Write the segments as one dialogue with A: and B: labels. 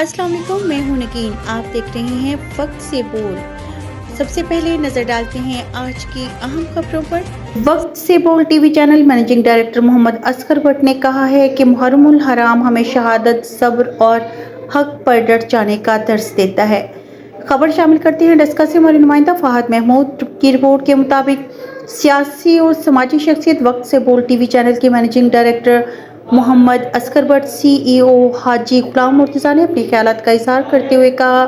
A: अस्सलाम वालेकुम, मैं हूं नगीन। आप देख रहे हैं वक्त से बोल। सबसे पहले नजर डालते हैं आज की अहम खबरों पर। वक्त से Bol TV channel managing director Mohammad Asghar Bhatt ने कहा है कि मुहर्रमुल हराम हमें शहादत, सब्र और हक पर डट जाने का दर्स देता है। खबर शामिल करते हैं डस्का से हमारे नुमाइंदा फहद महमूद की रिपोर्ट के मुताबिक सियासी और समाजी शख्सियत वक्त से बोल टीवी चैनल के managing director Mohammad Asghar Bhatt CEO Haji Ghulam Murtaza ने अपने ख्यालात का इज़हार करते हुए कहा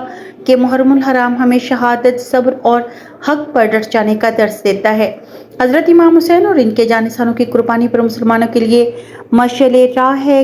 A: कि मुहर्रमुल हराम हमें शहादत, सब्र और हक पर डट जाने का दर्स देता है। हज़रत इमाम हुसैन और इनके जानिसानों की कुर्बानी पर मुसलमानों के लिए मशाल राह है।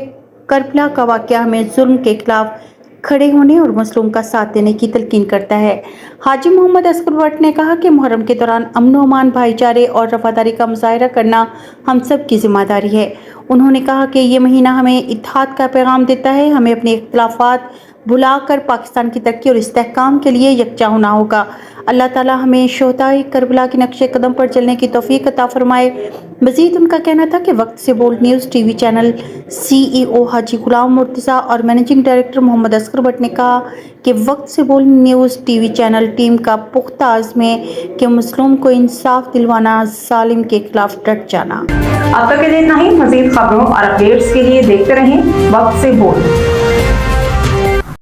A: करबला का वाक़या हमें जुल्म के खिलाफ खड़े होने और मज़लूम का साथ देने की तलकीन करता है। हाजी मोहम्मद असगर भट्ट ने कहा कि मुहर्रम के दौरान अमन व अमान, भाईचारे और वफादारी का मुजाहरा करना हम सब की जिम्मेदारी है। उन्होंने कहा कि ये महीना हमें इत्तेहाद का पैगाम देता है। हमें अपने इख्तिलाफात भुलाकर पाकिस्तान की तरक्की और इस्तेहकाम के लिए यकजा होना होगा। अल्लाह ताला हमें शोहदाए करबला के नक्शे कदम पर चलने की तौफीक अता फरमाए। मजीद उनका कहना था कि वक्त से बोल news TV channel CEO Haji Ghulam Murtaza और मैनेजिंग डायरेक्टर मोहम्मद असगर भट्ट ने कहा कि वक्त से बोल न्यूज़ टीवी चैनल टीम का पुख्ता आज़्म है कि मुस्लिम को इंसाफ दिलवाना, जालिम के खिलाफ डट जाना।
B: अब तक के लिए इतना ही। मजीद खबरों और अपडेट्स के लिए देखते रहें वक्त से बोल।